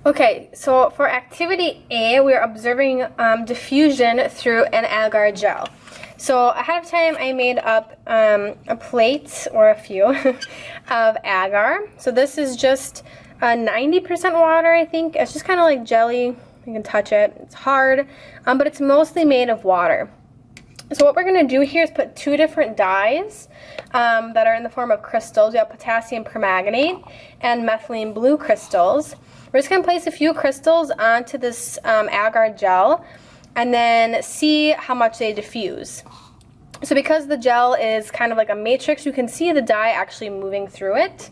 Okay, so for activity A, we're observing diffusion through an agar gel. So ahead of time, I made up a plate or a few of agar. So this is just 90% water, I think. It's just kind of like jelly. You can touch it. It's hard, but it's mostly made of water. So what we're going to do here is put two different dyes that are in the form of crystals. We have potassium permanganate and methylene blue crystals. We're just going to place a few crystals onto this agar gel and then see how much they diffuse. So because the gel is kind of like a matrix, you can see the dye actually moving through it.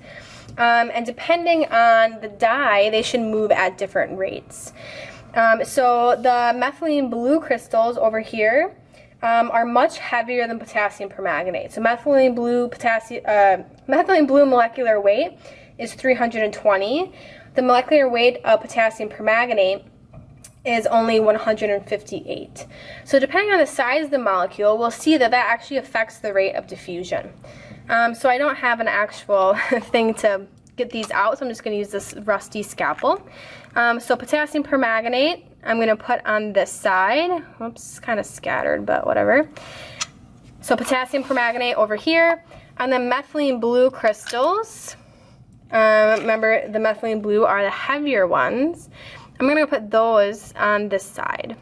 And depending on the dye, they should move at different rates. So the methylene blue crystals over here are much heavier than potassium permanganate. So methylene blue molecular weight is 320. The molecular weight of potassium permanganate is only 158. So depending on the size of the molecule, we'll see that that actually affects the rate of diffusion. So I don't have an actual thing to get these out, so I'm just going to use this rusty scalpel. So potassium permanganate, I'm going to put on this side. Oops, kind of scattered, but whatever. So potassium permanganate over here, and then methylene blue crystals. Remember, the methylene blue are the heavier ones. I'm going to put those on this side.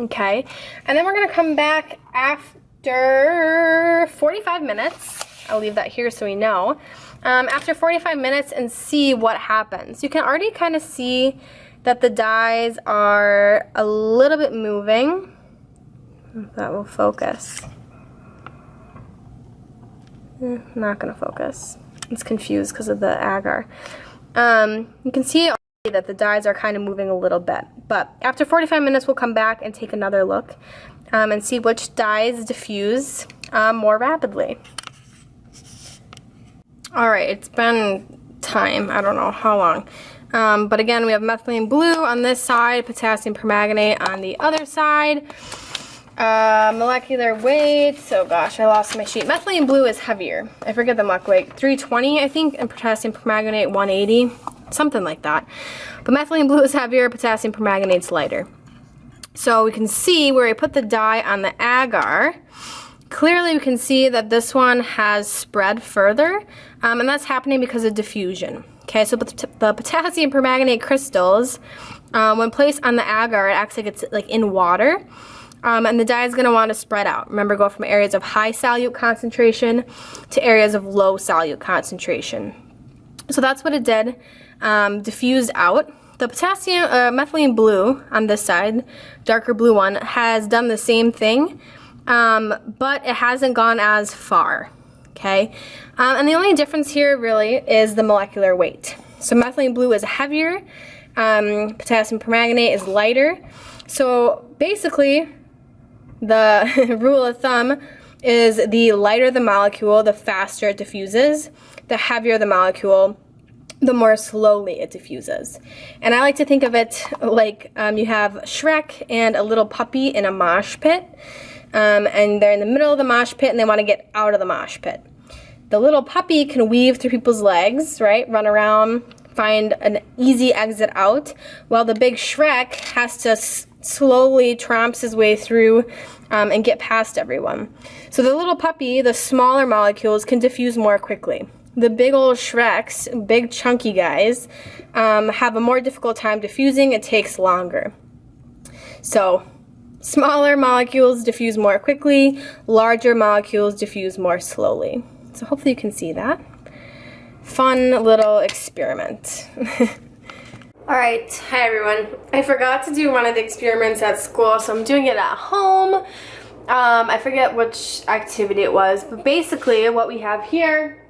Okay, and then we're going to come back after 45 minutes. I'll leave that here so we know. After 45 minutes and see what happens. You can already kind of see that the dyes are a little bit moving. If that will focus. Not going to focus. It's confused because of the agar. You can see that the dyes are kind of moving a little bit. But after 45 minutes, we'll come back and take another look and see which dyes diffuse more rapidly. Alright, it's been time. I don't know how long. But again, we have methylene blue on this side, potassium permanganate on the other side. Molecular weight, oh gosh, I lost my sheet. Methylene blue is heavier. I forget the molecular weight. 320, I think, and potassium permanganate 180, something like that. But methylene blue is heavier, potassium permanganate's lighter. So we can see where I put the dye on the agar. Clearly we can see that this one has spread further, and that's happening because of diffusion. Okay, so the potassium permanganate crystals, when placed on the agar, it acts like it's like in water. And the dye is going to want to spread out. Remember, go from areas of high solute concentration to areas of low solute concentration. So that's what it did, diffused out. The potassium, methylene blue on this side, darker blue one, has done the same thing, but it hasn't gone as far. Okay, and the only difference here really is the molecular weight. So methylene blue is heavier, potassium permanganate is lighter. So basically, the rule of thumb is the lighter the molecule, the faster it diffuses. The heavier the molecule, the more slowly it diffuses. And I like to think of it like you have Shrek and a little puppy in a mosh pit. And they're in the middle of the mosh pit and they want to get out of the mosh pit. The little puppy can weave through people's legs, right? Run around, find an easy exit out, while the big Shrek has to slowly tromps his way through and get past everyone. So the little puppy, the smaller molecules, can diffuse more quickly. The big old Shreks, big chunky guys, have a more difficult time diffusing. It takes longer. So smaller molecules diffuse more quickly, larger molecules diffuse more slowly. So hopefully you can see that. Fun little experiment. Alright, hi everyone. I forgot to do one of the experiments at school, so I'm doing it at home. I forget which activity it was, but basically what we have here,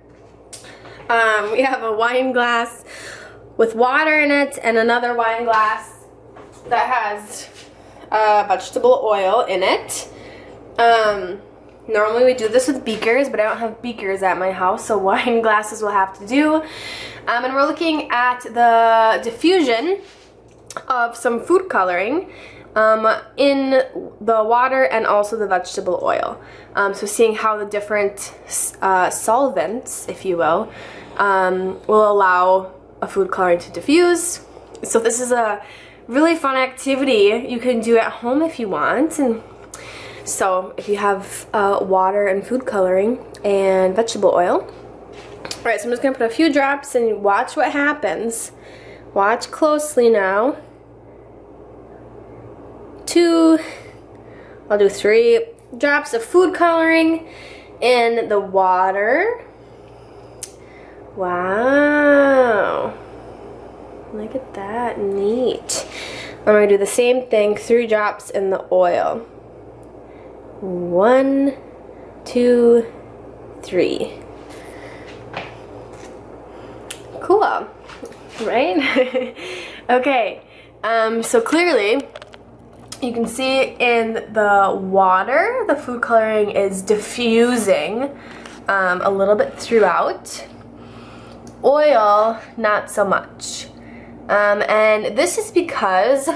we have a wine glass with water in it and another wine glass that has vegetable oil in it. Normally we do this with beakers, but I don't have beakers at my house, so wine glasses will have to do. And we're looking at the diffusion of some food coloring in the water and also the vegetable oil. So seeing how the different solvents, if you will allow a food coloring to diffuse. So this is a really fun activity you can do at home if you want. And so if you have water and food coloring and vegetable oil. Alright, so I'm just going to put a few drops and watch what happens. Watch closely now. 2, I'll do 3 drops of food coloring in the water. Wow. Look at that, neat. I'm going to do the same thing, 3 drops in the oil. 1, 2, 3. Cool, right? Okay, so clearly you can see in the water, the food coloring is diffusing a little bit throughout. Oil, not so much. And this is because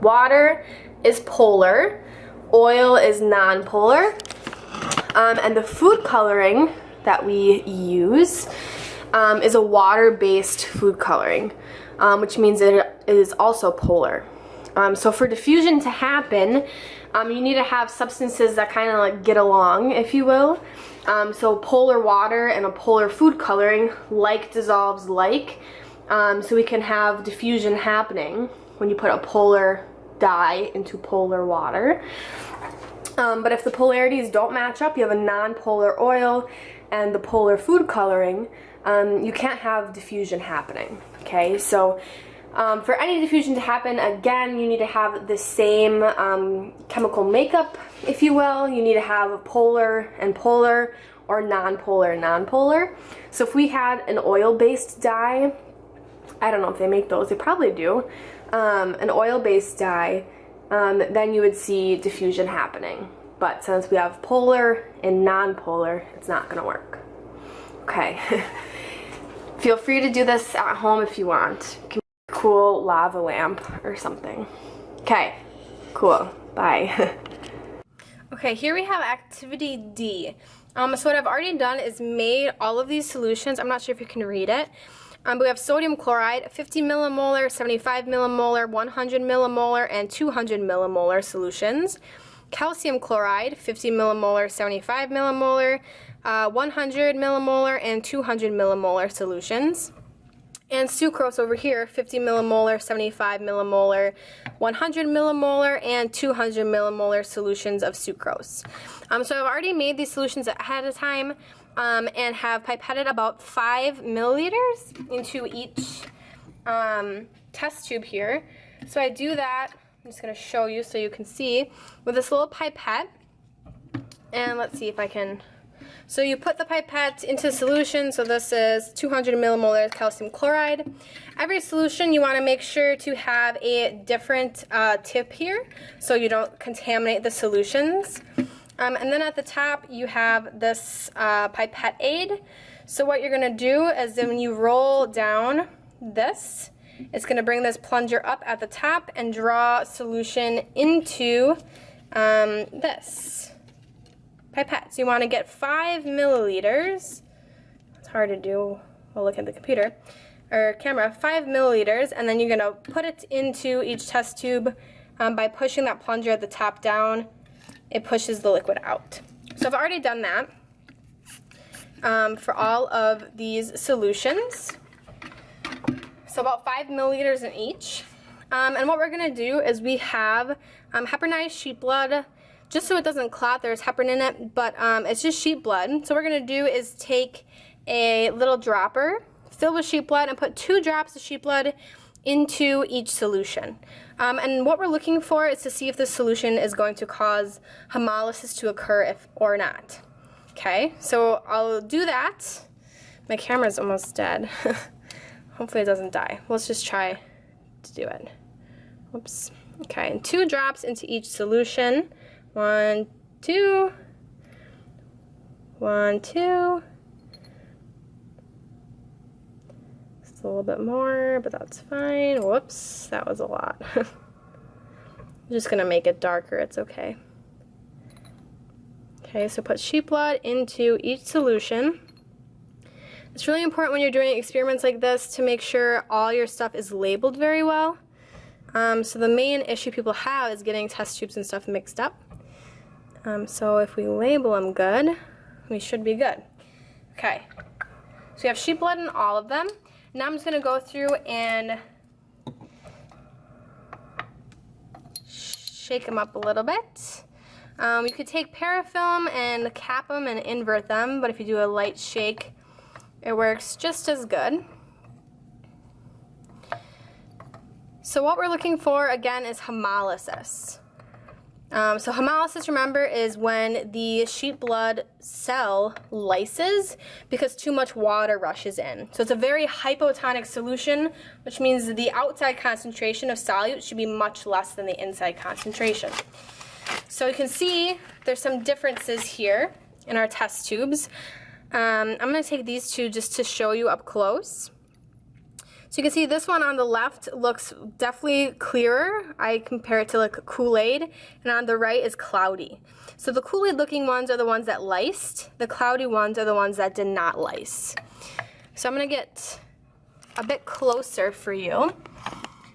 water is polar, oil is non-polar, and the food coloring that we use is a water-based food coloring, which means it is also polar. So for diffusion to happen, you need to have substances that kind of like get along, if you will. So polar water and a polar food coloring, like dissolves like. So we can have diffusion happening when you put a polar dye into polar water. But if the polarities don't match up, you have a non-polar oil and the polar food coloring, you can't have diffusion happening. Okay, so for any diffusion to happen, again, you need to have the same chemical makeup, if you will. You need to have polar and polar, or non-polar and non-polar. So if we had an oil-based dye, I don't know if they make those, they probably do, an oil-based dye, then you would see diffusion happening. But since we have polar and non-polar, it's not going to work. Okay. Feel free to do this at home if you want. You can make a cool lava lamp or something. Okay, cool. Bye. Okay, here we have activity D. So what I've already done is made all of these solutions. I'm not sure if you can read it. But we have sodium chloride, 50 millimolar, 75 millimolar, 100 millimolar, and 200 millimolar solutions. Calcium chloride, 50 millimolar, 75 millimolar, 100 millimolar, and 200 millimolar solutions. And sucrose over here, 50 millimolar, 75 millimolar, 100 millimolar, and 200 millimolar solutions of sucrose. So I've already made these solutions ahead of time and have pipetted about 5 milliliters into each test tube here. So I do that, I'm just going to show you so you can see, with this little pipette. And let's see if I can. So you put the pipette into solution, so this is 200 millimolar calcium chloride. Every solution you want to make sure to have a different tip here so you don't contaminate the solutions. And then at the top you have this pipette aid. So what you're going to do is then when you roll down this, it's going to bring this plunger up at the top and draw solution into this pipette. So you want to get 5 milliliters. It's hard to do while looking at the computer or camera. 5 milliliters, and then you're going to put it into each test tube by pushing that plunger at the top down. It pushes the liquid out. So I've already done that for all of these solutions. So about 5 milliliters in each. And what we're going to do is we have heparinized sheep blood. Just so it doesn't clot, there's heparin in it, but it's just sheep blood. So what we're going to do is take a little dropper, fill with sheep blood, and put 2 drops of sheep blood into each solution. And what we're looking for is to see if this solution is going to cause hemolysis to occur or not. Okay, so I'll do that. My camera's almost dead. Hopefully it doesn't die. Let's just try to do it. Whoops. Okay, and 2 drops into each solution. 1, 2. 1, 2. Just a little bit more, but that's fine. Whoops, that was a lot. I'm just gonna make it darker, it's okay. Okay, so put sheep blood into each solution. It's really important when you're doing experiments like this to make sure all your stuff is labeled very well. So the main issue people have is getting test tubes and stuff mixed up. So if we label them good, we should be good. Okay, so we have sheep blood in all of them. Now I'm just going to go through and shake them up a little bit. You could take parafilm and cap them and invert them, but if you do a light shake, it works just as good. So what we're looking for, again, is hemolysis. So hemolysis, remember, is when the sheep blood cell lyses because too much water rushes in. So it's a very hypotonic solution, which means the outside concentration of solute should be much less than the inside concentration. So you can see there's some differences here in our test tubes. I'm going to take these two just to show you up close. So you can see this one on the left looks definitely clearer. I compare it to like Kool-Aid, and on the right is cloudy. So the Kool-Aid looking ones are the ones that lysed. The cloudy ones are the ones that did not lyse. So I'm going to get a bit closer for you.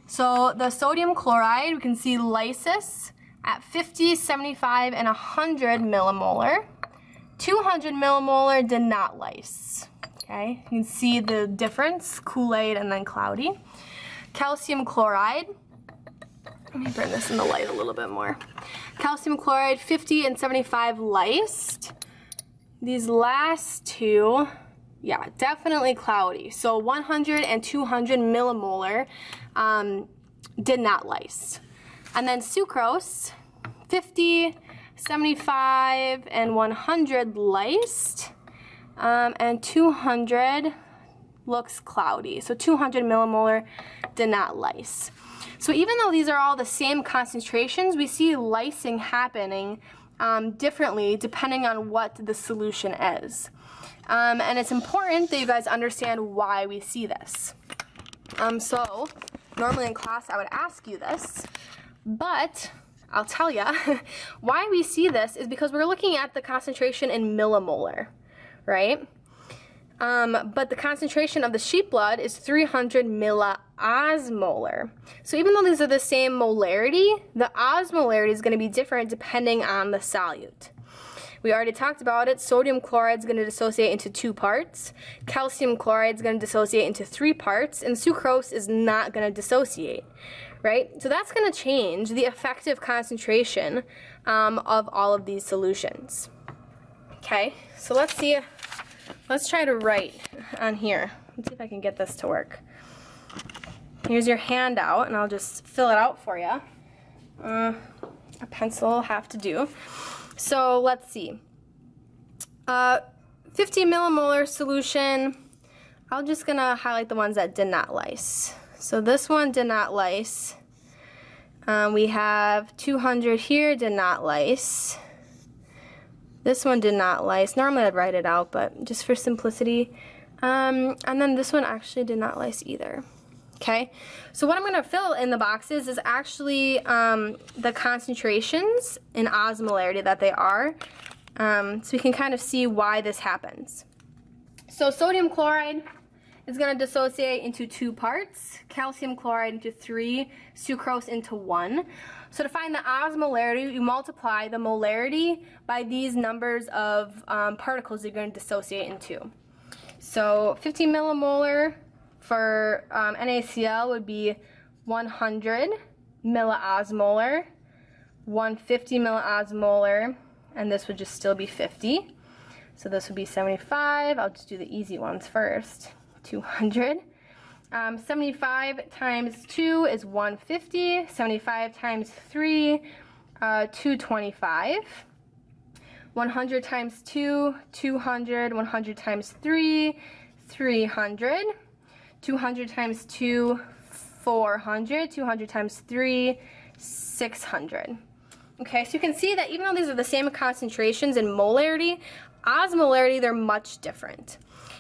So the sodium chloride, we can see lysis at 50, 75, and 100 millimolar. 200 millimolar did not lyse. Okay, you can see the difference, Kool-Aid and then cloudy. Calcium chloride, let me bring this in the light a little bit more. Calcium chloride, 50 and 75 lysed. These last two, yeah, definitely cloudy. So 100 and 200 millimolar did not lyse. And then sucrose, 50, 75, and 100 lysed. And 200 looks cloudy. So 200 millimolar did not lyse. So even though these are all the same concentrations, we see lysing happening differently depending on what the solution is. And it's important that you guys understand why we see this. So normally in class I would ask you this, but I'll tell you why we see this is because we're looking at the concentration in millimolar. Right? But the concentration of the sheep blood is 300 milliosmolar. So even though these are the same molarity, the osmolarity is going to be different depending on the solute. We already talked about it. Sodium chloride is going to dissociate into 2 parts. Calcium chloride is going to dissociate into 3 parts. And sucrose is not going to dissociate. Right? So that's going to change the effective concentration of all of these solutions. Okay, so let's see. Let's try to write on here. Let's see if I can get this to work. Here's your handout, and I'll just fill it out for you. A pencil will have to do. So let's see. 50 millimolar solution. I'm just gonna highlight the ones that did not lyse. So this one did not lyse. We have 200 here, did not lyse. This one did not lyse. Normally I'd write it out, but just for simplicity. And then this one actually did not lyse either. Okay, so what I'm going to fill in the boxes is actually the concentrations in osmolarity that they are. So we can kind of see why this happens. So sodium chloride is going to dissociate into 2 parts, calcium chloride into 3, sucrose into 1. So to find the osmolarity, you multiply the molarity by these numbers of particles you're going to dissociate into. So 50 millimolar for NaCl would be 100 milliosmolar, 150 milliosmolar, and this would just still be 50. So this would be 75. I'll just do the easy ones first. 200. 75 times 2 is 150. 75 times 3, 225. 100 times 2, 200. 100 times 3, 300. 200 times 2, 400. 200 times 3, 600. Okay, so you can see that even though these are the same concentrations in molarity, osmolarity, they're much different.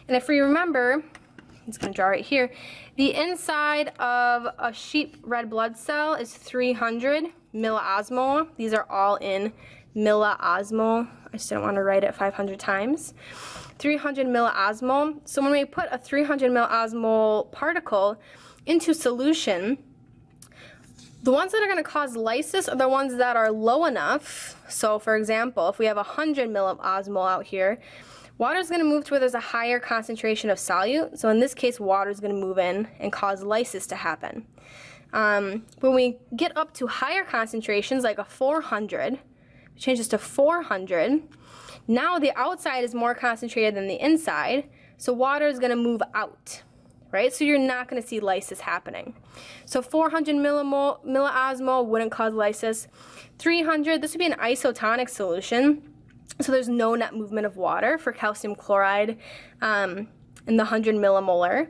And if we remember, I'm just going to draw right here, the inside of a sheep red blood cell is 300 milliosmol. These are all in milliosmol. I just didn't want to write it 500 times. 300 milliosmol. So when we put a 300 milliosmol particle into solution, the ones that are going to cause lysis are the ones that are low enough. So for example, if we have 100 milliosmol out here, water is going to move to where there's a higher concentration of solute. So in this case, water is going to move in and cause lysis to happen. When we get up to higher concentrations, like a 400, we change this to 400. Now the outside is more concentrated than the inside, so water is going to move out, right? So you're not going to see lysis happening. So 400 milliosmol wouldn't cause lysis. 300, this would be an isotonic solution, so there's no net movement of water for calcium chloride in the 100 millimolar.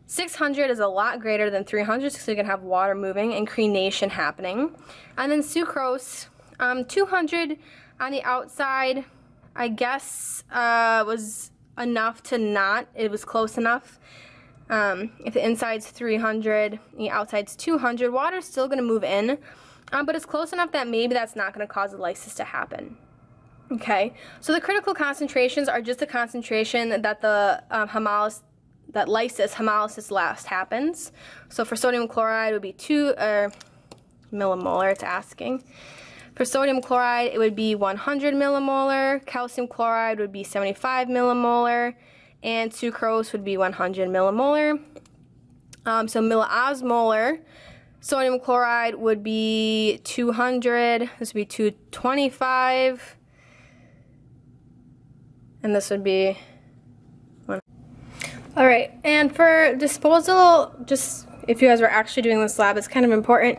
600 is a lot greater than 300, so you can have water moving and crenation happening. And then sucrose, 200 on the outside, I guess was enough to not, it was close enough. If the inside's 300, the outside's 200, water's still going to move in, but it's close enough that maybe that's not going to cause a lysis to happen. Okay, so the critical concentrations are just the concentration that the hemolysis last happens. So for sodium chloride, it would be 2 millimolar, it's asking. For sodium chloride, it would be 100 millimolar, calcium chloride would be 75 millimolar, and sucrose would be 100 millimolar. So milliosmolar, sodium chloride would be 200, this would be 225, and this would be 1. All right, and for disposal, just if you guys were actually doing this lab, it's kind of important.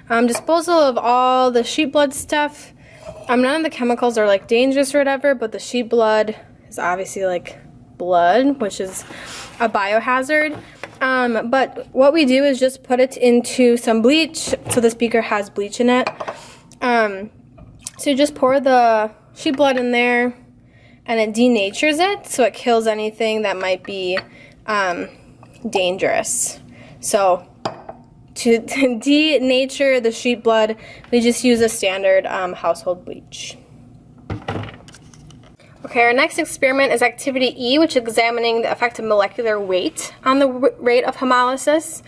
Disposal of all the sheep blood stuff. None of the chemicals are like dangerous or whatever, but the sheep blood is obviously like blood, which is a biohazard. But what we do is just put it into some bleach. So this beaker has bleach in it. So you just pour the sheep blood in there, and it denatures it, so it kills anything that might be dangerous. So to denature the sheep blood, we just use a standard household bleach. Okay, our next experiment is activity E, which is examining the effect of molecular weight on the rate of hemolysis.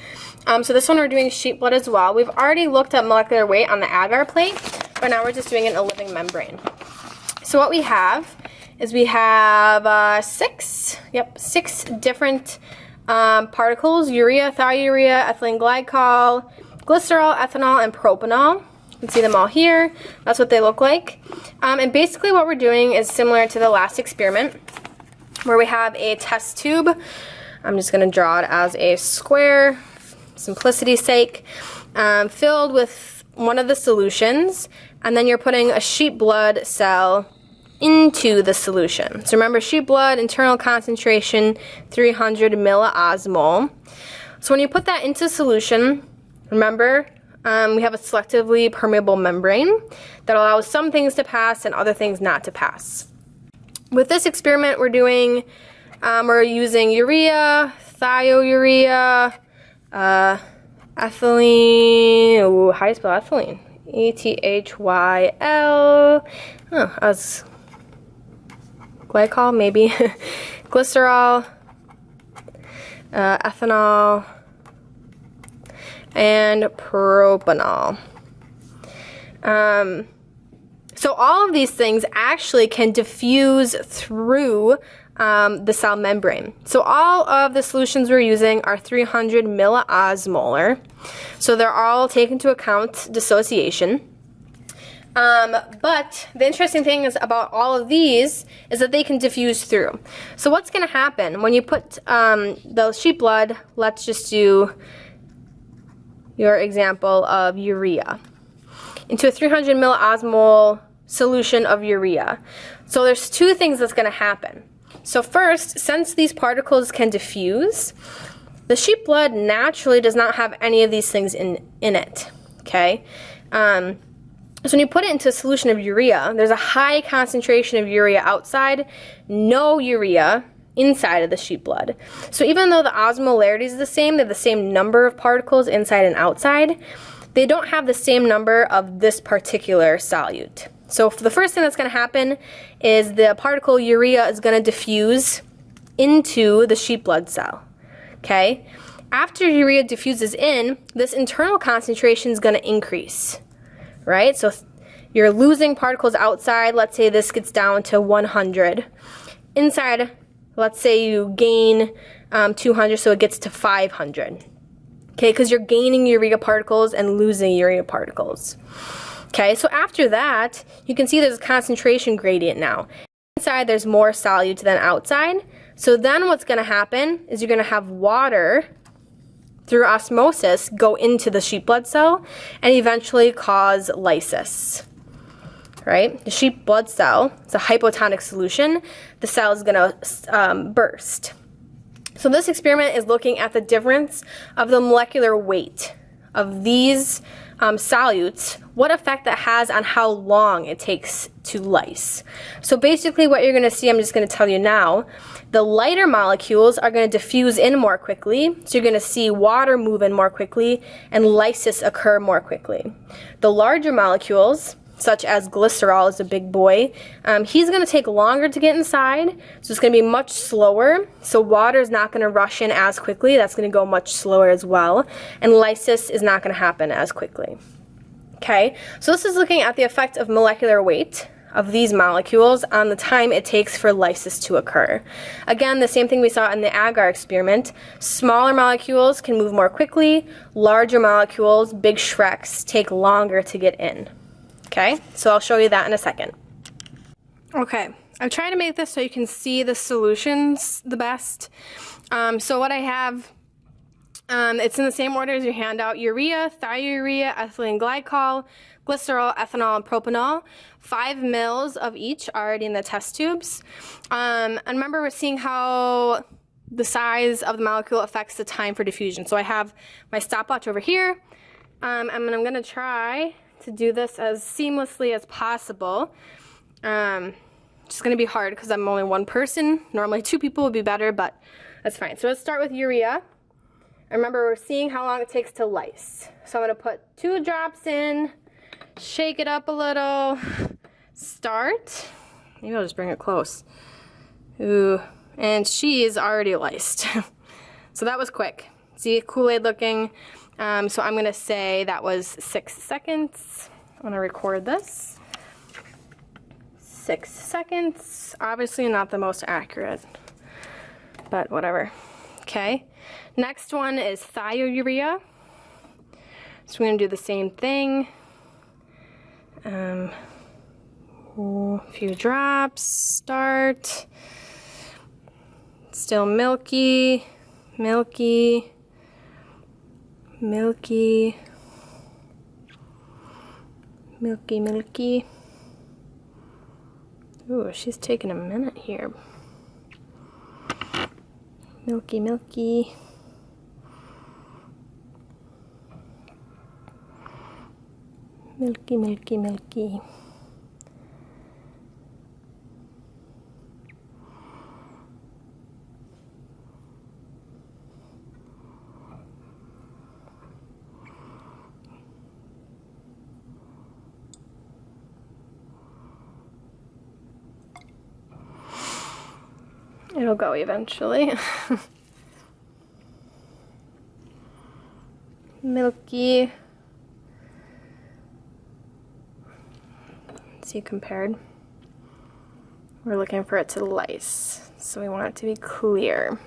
So this one we're doing sheep blood as well. We've already looked at molecular weight on the agar plate, but now we're just doing it in a living membrane. So what we have is we have 6 different particles: urea, thiourea, ethylene glycol, glycerol, ethanol, and propanol. You can see them all here. That's what they look like. And basically what we're doing is similar to the last experiment, where we have a test tube. I'm just going to draw it as a square, simplicity's sake, filled with one of the solutions, and then you're putting a sheep blood cell into the solution. So remember, sheep blood, internal concentration, 300 milliosmol. So when you put that into solution, remember, we have a selectively permeable membrane that allows some things to pass and other things not to pass. With this experiment, we're using urea, thiourea, ethylene, how do you spell ethylene? E-T-H-Y-L, as glycol, maybe, glycerol, ethanol, and propanol. So all of these things actually can diffuse through the cell membrane. So all of the solutions we're using are 300 milliosmolar. So they're all taken into account dissociation. But the interesting thing is about all of these is that they can diffuse through. So what's going to happen when you put the sheep blood, let's just do your example of urea, into a 300 milliosmol solution of urea. So there's 2 things that's going to happen. So first, since these particles can diffuse, the sheep blood naturally does not have any of these things in it, okay? So when you put it into a solution of urea, there's a high concentration of urea outside, no urea inside of the sheep blood. So even though the osmolarity is the same, they have the same number of particles inside and outside, they don't have the same number of this particular solute, So the first thing that's going to happen is the particle urea is going to diffuse into the sheep blood cell. Okay? After urea diffuses in, this internal concentration is going to increase, right? So you're losing particles outside. Let's say this gets down to 100. Inside, let's say you gain 200, so it gets to 500. Okay, because you're gaining urea particles and losing urea particles. Okay, so after that, you can see there's a concentration gradient now. Inside, there's more solutes than outside. So then what's going to happen is you're going to have water through osmosis go into the sheep blood cell and eventually cause lysis. Right? The sheep blood cell, it's a hypotonic solution. The cell is going to burst. So this experiment is looking at the difference of the molecular weight of these solutes, what effect that has on how long it takes to lyse. So basically what you're going to see, I'm just going to tell you now, the lighter molecules are going to diffuse in more quickly, so you're going to see water move in more quickly and lysis occur more quickly. The larger molecules, such as glycerol is a big boy, he's going to take longer to get inside, so it's going to be much slower, so water is not going to rush in as quickly, that's going to go much slower as well, and lysis is not going to happen as quickly. Okay, so this is looking at the effect of molecular weight of these molecules on the time it takes for lysis to occur. Again, the same thing we saw in the Agar experiment. Smaller molecules can move more quickly, larger molecules, big shreks, take longer to get in. Okay, so I'll show you that in a second. Okay, I've tried to make this so you can see the solutions the best. So what I have, it's in the same order as your handout: urea, thiourea, ethylene glycol, glycerol, ethanol, and propanol. 5 mils of each already in the test tubes. And remember, we're seeing how the size of the molecule affects the time for diffusion. So I have my stopwatch over here, and I'm going to try to do this as seamlessly as possible. It's going to be hard because I'm only one person. Normally 2 people would be better, but that's fine. So let's start with urea. And remember, we're seeing how long it takes to lyse. So I'm going to put 2 drops in, shake it up a little, start. Maybe I'll just bring it close. Ooh, and she is already lysed. So that was quick. See, Kool-Aid looking. So I'm going to say that was 6 seconds. I'm going to record this. 6 seconds. Obviously not the most accurate, but whatever. Okay. Next one is thiourea. So we're going to do the same thing. A few drops. Start. Still milky. Milky. Milky, milky, milky. Ooh, she's taking a minute here. Milky, milky. Milky, milky, milky. It'll go eventually. Milky. See, compared. We're looking for it to lyse, so we want it to be clear.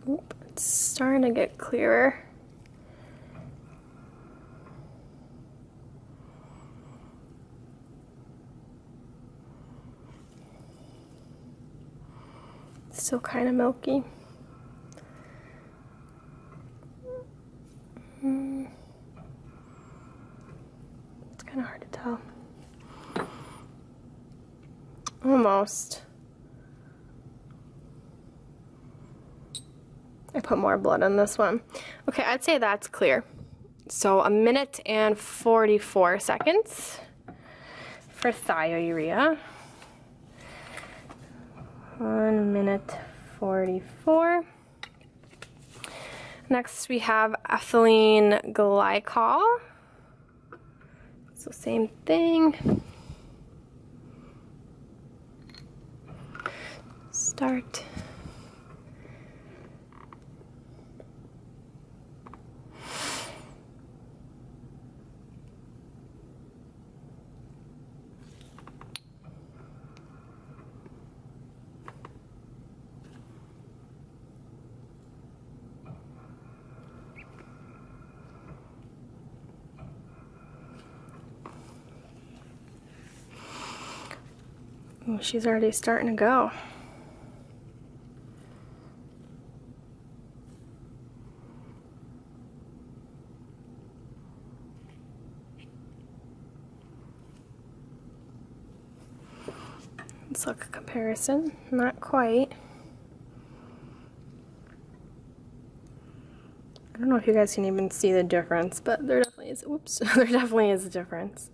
Oop, it's starting to get clearer. Still kind of milky. It's kind of hard to tell. Almost. I put more blood on this one. Okay, I'd say that's clear. So 1 minute and 44 seconds for thiourea. 1 minute 44. Next we have ethylene glycol. So same thing. Start. Oh, she's already starting to go. Let's look at comparison. Not quite. I don't know if you guys can even see the difference, but there definitely is. Whoops, there definitely is a difference.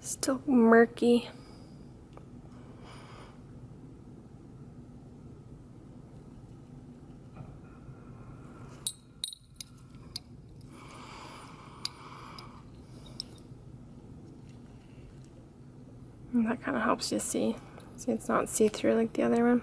Still murky. And that kind of helps you see. See, it's not see-through like the other one.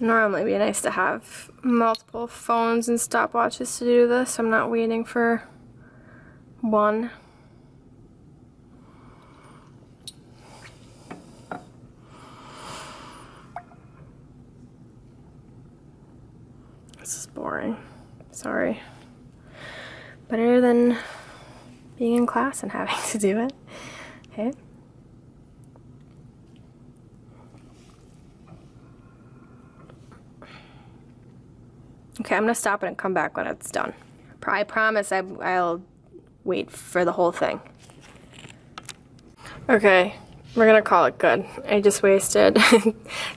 Normally it'd be nice to have multiple phones and stopwatches to do this. I'm not waiting for one. This is boring. Sorry. Better than being in class and having to do it. Okay. Okay, I'm gonna stop it and come back when it's done. I promise I'll wait for the whole thing. Okay, we're gonna call it good. I just wasted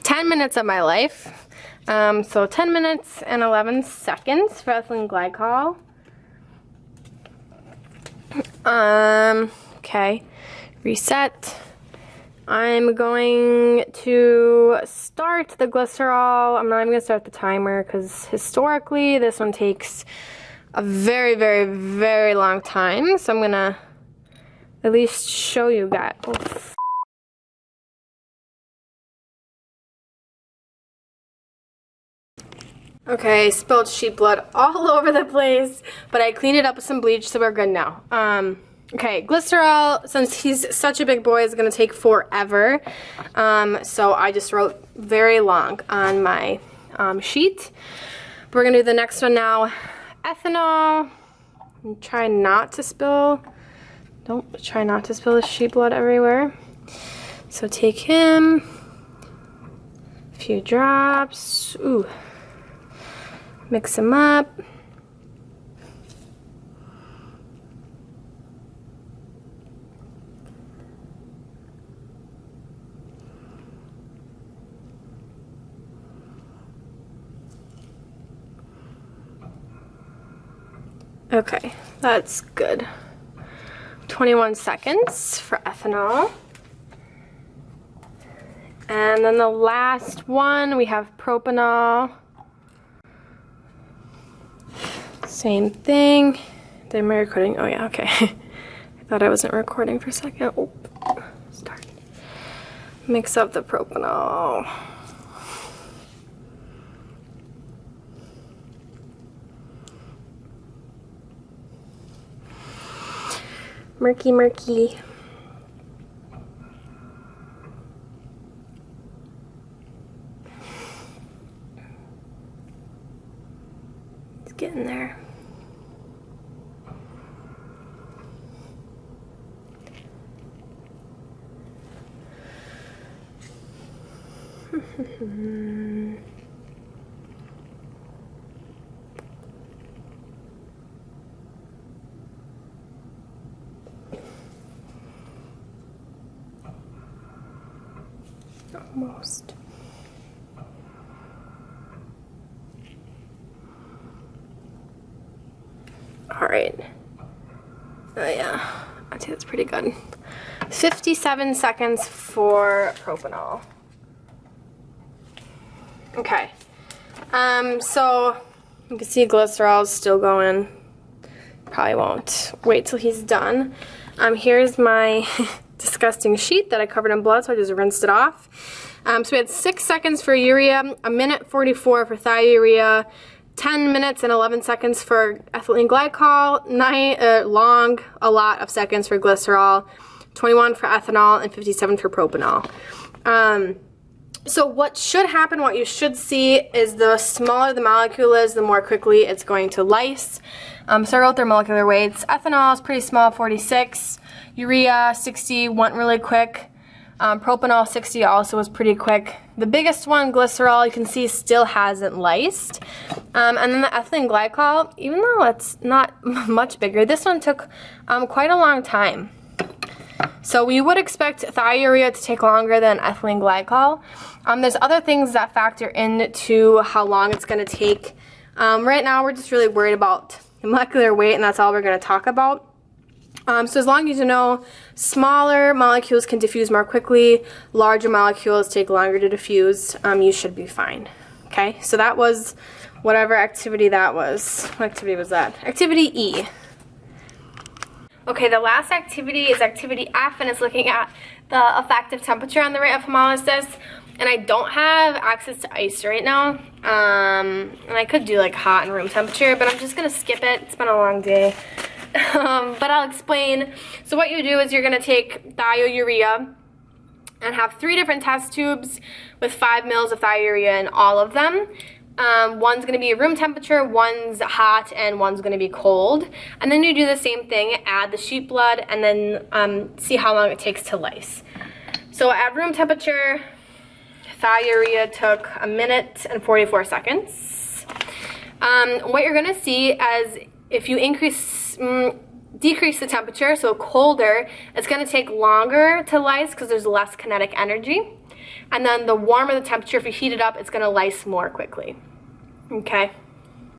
10 minutes of my life. So 10 minutes and 11 seconds for ethylene glycol. Okay, reset. I'm going to start the glycerol. I'm not even going to start the timer because historically this one takes a very, very, very long time. So I'm going to at least show you guys. Oh, okay, spilled sheep blood all over the place, but I cleaned it up with some bleach, so we're good now. Okay, glycerol, since he's such a big boy, is going to take forever. So I just wrote very long on my sheet. We're going to do the next one now. Ethanol. And try not to spill. Try not to spill the sheep blood everywhere. So take him. A few drops. Ooh. Mix them up. Okay, that's good. 21 seconds for ethanol. And then the last one, we have propanol. Same thing. Am I recording? Oh yeah, okay. I thought I wasn't recording for a second. Oh, start. Mix up the propanol. Murky, murky. It's getting there. Almost. All right. Oh yeah, I'd say that's pretty good. 57 seconds for propanol. Okay. So you can see glycerol is still going. Probably won't wait till he's done. Here's my disgusting sheet that I covered in blood, so I just rinsed it off. So we had 6 seconds for urea, 1:44 for thiourea, 10 minutes and 11 seconds for ethylene glycol, a lot of seconds for glycerol, 21 for ethanol, and 57 for propanol. So what should happen, what you should see, is the smaller the molecule is, the more quickly it's going to lyse. So I wrote their molecular weights. Ethanol is pretty small, 46. Urea, 60, went really quick. Propanol, 60, also was pretty quick. The biggest one, glycerol, you can see still hasn't lysed. And then the ethylene glycol, even though it's not much bigger, this one took quite a long time. So we would expect thiourea to take longer than ethylene glycol. There's other things that factor into how long it's going to take. Right now we're just really worried about the molecular weight, and that's all we're going to talk about. So as long as you know, smaller molecules can diffuse more quickly, larger molecules take longer to diffuse, you should be fine. Okay, so that was whatever activity that was. What activity was that? Activity E. Okay, the last activity is activity F, and it's looking at the effective temperature on the rate of hemolysis. And I don't have access to ice right now, and I could do like hot and room temperature, but I'm just gonna skip it. It's been a long day. But I'll explain. So what you do is you're gonna take thiourea and have 3 different test tubes with 5 mils of thiourea in all of them. One's going to be room temperature, one's hot, and one's going to be cold. And then you do the same thing, add the sheep blood, and then see how long it takes to lyse. So at room temperature, thiourea took 1 minute and 44 seconds. What you're going to see is if you decrease the temperature, so colder, it's going to take longer to lyse because there's less kinetic energy. And then the warmer the temperature, if you heat it up, it's going to lyse more quickly. Okay.